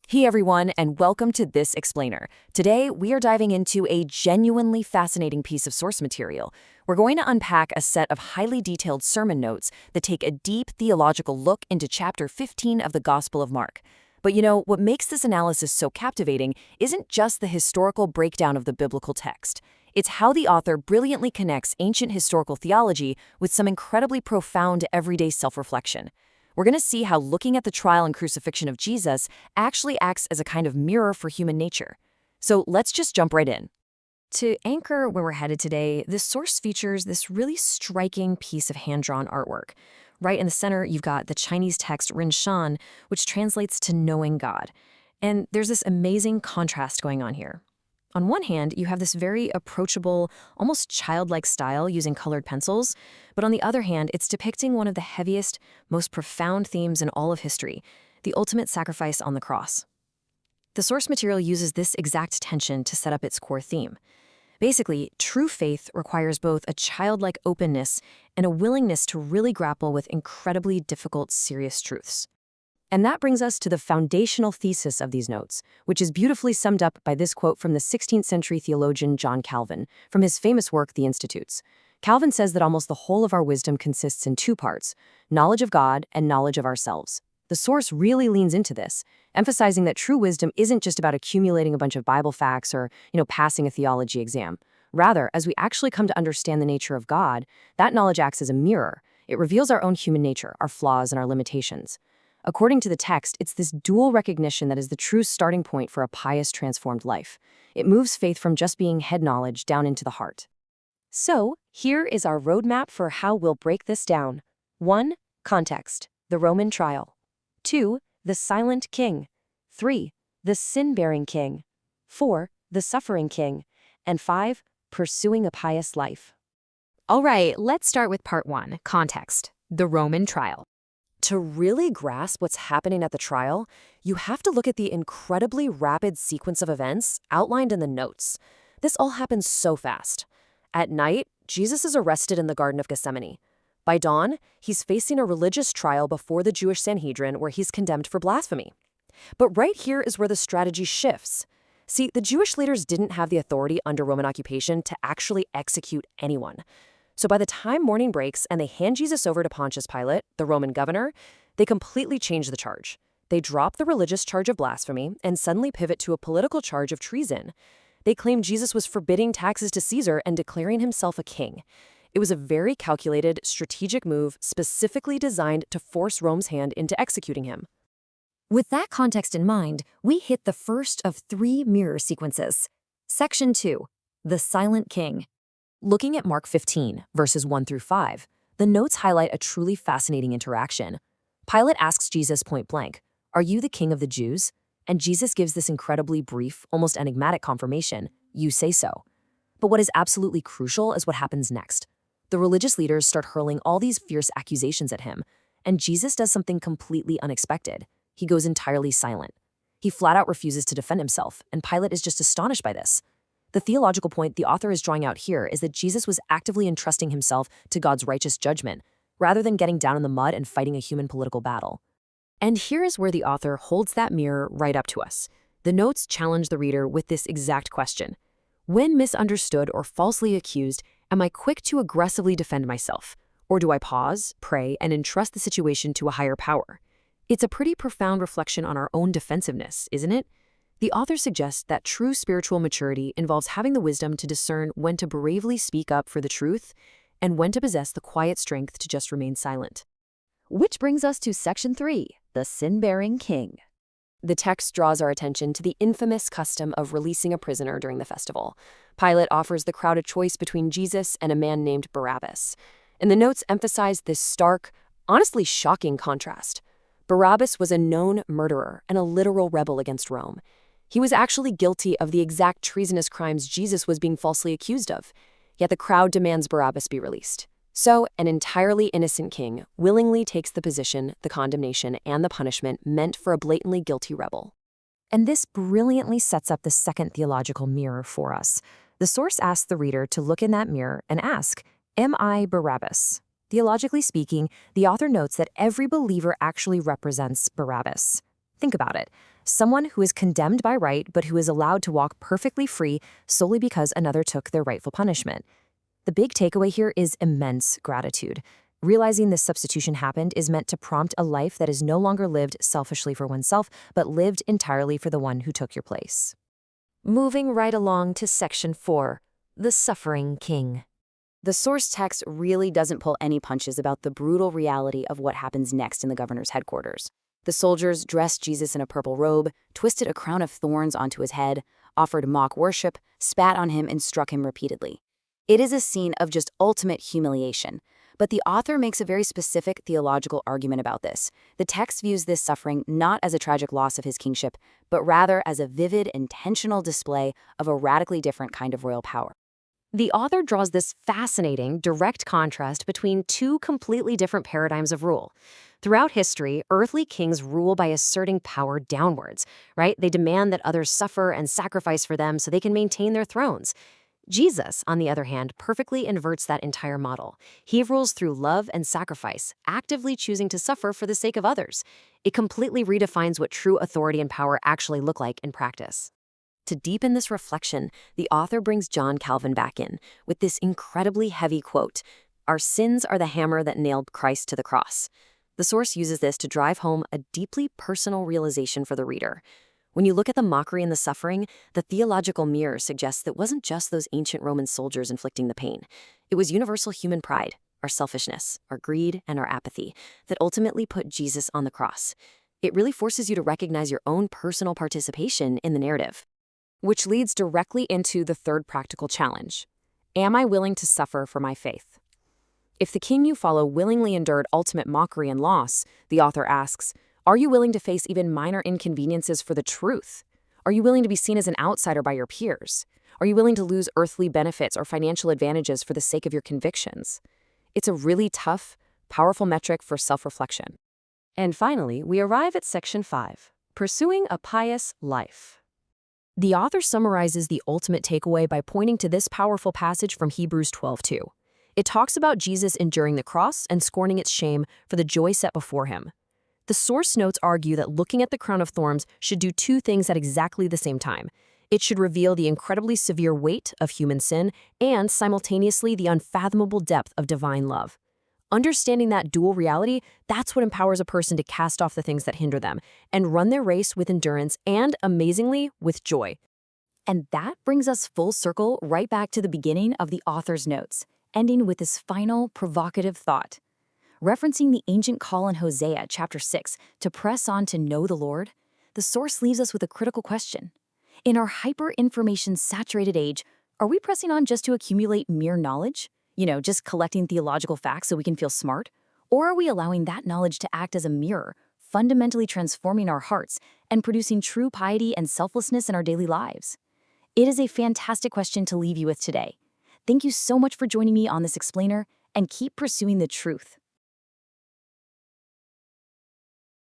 Hey everyone, and welcome to This Explainer. Today, we are diving into a genuinely fascinating piece of source material. We're going to unpack a set of highly detailed sermon notes that take a deep theological look into chapter 15 of the Gospel of Mark. But what makes this analysis so captivating isn't just the historical breakdown of the biblical text. It's how the author brilliantly connects ancient historical theology with some incredibly profound everyday self-reflection. We're going to see how looking at the trial and crucifixion of Jesus actually acts as a kind of mirror for human nature. So let's just jump right in. To anchor where we're headed today, this source features this really striking piece of hand-drawn artwork. Right in the center, you've got the Chinese text Rin Shan, which translates to knowing God. And there's this amazing contrast going on here. On one hand, you have this very approachable, almost childlike style using colored pencils, but on the other hand, it's depicting one of the heaviest, most profound themes in all of history, the ultimate sacrifice on the cross. The source material uses this exact tension to set up its core theme. Basically, true faith requires both a childlike openness and a willingness to really grapple with incredibly difficult, serious truths. And that brings us to the foundational thesis of these notes, which is beautifully summed up by this quote from the 16th century theologian John Calvin, from his famous work, The Institutes. Calvin says that almost the whole of our wisdom consists in two parts, knowledge of God and knowledge of ourselves. The source really leans into this, emphasizing that true wisdom isn't just about accumulating a bunch of Bible facts or, passing a theology exam. Rather, as we actually come to understand the nature of God, that knowledge acts as a mirror. It reveals our own human nature, our flaws and our limitations. According to the text, it's this dual recognition that is the true starting point for a pious, transformed life. It moves faith from just being head knowledge down into the heart. So, here is our roadmap for how we'll break this down. 1. Context: the Roman trial. 2. The silent king. 3. The sin-bearing king. 4. The suffering king. And 5. Pursuing a pious life. All right, let's start with part 1, context: the Roman trial. To really grasp what's happening at the trial, you have to look at the incredibly rapid sequence of events outlined in the notes. This all happens so fast. At night, Jesus is arrested in the Garden of Gethsemane. By dawn, he's facing a religious trial before the Jewish Sanhedrin where he's condemned for blasphemy. But right here is where the strategy shifts. See, the Jewish leaders didn't have the authority under Roman occupation to actually execute anyone. So by the time morning breaks and they hand Jesus over to Pontius Pilate, the Roman governor, they completely change the charge. They drop the religious charge of blasphemy and suddenly pivot to a political charge of treason. They claim Jesus was forbidding taxes to Caesar and declaring himself a king. It was a very calculated, strategic move specifically designed to force Rome's hand into executing him. With that context in mind, we hit the first of 3 mirror sequences. Section 2, the silent king. Looking at Mark 15, verses 1 through 5, the notes highlight a truly fascinating interaction. Pilate asks Jesus point blank, "Are you the king of the Jews?" And Jesus gives this incredibly brief, almost enigmatic confirmation, "You say so." But what is absolutely crucial is what happens next. The religious leaders start hurling all these fierce accusations at him, and Jesus does something completely unexpected. He goes entirely silent. He flat out refuses to defend himself, and Pilate is just astonished by this. The theological point the author is drawing out here is that Jesus was actively entrusting himself to God's righteous judgment, rather than getting down in the mud and fighting a human political battle. And here is where the author holds that mirror right up to us. The notes challenge the reader with this exact question. When misunderstood or falsely accused, am I quick to aggressively defend myself? Or do I pause, pray, and entrust the situation to a higher power? It's a pretty profound reflection on our own defensiveness, isn't it? The author suggests that true spiritual maturity involves having the wisdom to discern when to bravely speak up for the truth and when to possess the quiet strength to just remain silent. Which brings us to Section 3, the sin-bearing king. The text draws our attention to the infamous custom of releasing a prisoner during the festival. Pilate offers the crowd a choice between Jesus and a man named Barabbas. And the notes emphasize this stark, honestly shocking contrast. Barabbas was a known murderer and a literal rebel against Rome. He was actually guilty of the exact treasonous crimes Jesus was being falsely accused of. Yet the crowd demands Barabbas be released. So, an entirely innocent king willingly takes the position, the condemnation, and the punishment meant for a blatantly guilty rebel. And this brilliantly sets up the second theological mirror for us. The source asks the reader to look in that mirror and ask, "Am I Barabbas?" Theologically speaking, the author notes that every believer actually represents Barabbas. Think about it. someone who is condemned by right but who is allowed to walk perfectly free solely because another took their rightful punishment. The big takeaway here is immense gratitude. Realizing this substitution happened is meant to prompt a life that is no longer lived selfishly for oneself, but lived entirely for the one who took your place. Moving right along to Section 4, the Suffering King. The source text really doesn't pull any punches about the brutal reality of what happens next in the governor's headquarters. The soldiers dressed Jesus in a purple robe, twisted a crown of thorns onto his head, offered mock worship, spat on him, and struck him repeatedly. It is a scene of just ultimate humiliation. But the author makes a very specific theological argument about this. The text views this suffering not as a tragic loss of his kingship, but rather as a vivid, intentional display of a radically different kind of royal power. The author draws this fascinating, direct contrast between two completely different paradigms of rule. Throughout history, earthly kings rule by asserting power downwards, right? They demand that others suffer and sacrifice for them so they can maintain their thrones. Jesus, on the other hand, perfectly inverts that entire model. He rules through love and sacrifice, actively choosing to suffer for the sake of others. It completely redefines what true authority and power actually look like in practice. To deepen this reflection, the author brings John Calvin back in with this incredibly heavy quote, "Our sins are the hammer that nailed Christ to the cross." The source uses this to drive home a deeply personal realization for the reader. When you look at the mockery and the suffering, the theological mirror suggests that it wasn't just those ancient Roman soldiers inflicting the pain. It was universal human pride, our selfishness, our greed, and our apathy that ultimately put Jesus on the cross. It really forces you to recognize your own personal participation in the narrative. Which leads directly into the third practical challenge. Am I willing to suffer for my faith? If the king you follow willingly endured ultimate mockery and loss, the author asks, are you willing to face even minor inconveniences for the truth? Are you willing to be seen as an outsider by your peers? Are you willing to lose earthly benefits or financial advantages for the sake of your convictions? It's a really tough, powerful metric for self-reflection. And finally, we arrive at Section 5, Pursuing a Pious Life. The author summarizes the ultimate takeaway by pointing to this powerful passage from Hebrews 12:2. It talks about Jesus enduring the cross and scorning its shame for the joy set before him. The source notes argue that looking at the crown of thorns should do two things at exactly the same time. It should reveal the incredibly severe weight of human sin and simultaneously the unfathomable depth of divine love. Understanding that dual reality, that's what empowers a person to cast off the things that hinder them and run their race with endurance and, amazingly, with joy. And that brings us full circle right back to the beginning of the author's notes, ending with this final provocative thought. Referencing the ancient call in Hosea chapter 6 to press on to know the Lord, the source leaves us with a critical question. In our hyper-information-saturated age, are we pressing on just to accumulate mere knowledge? Just collecting theological facts so we can feel smart? Or are we allowing that knowledge to act as a mirror, fundamentally transforming our hearts and producing true piety and selflessness in our daily lives? It is a fantastic question to leave you with today. Thank you so much for joining me on this explainer, and keep pursuing the truth.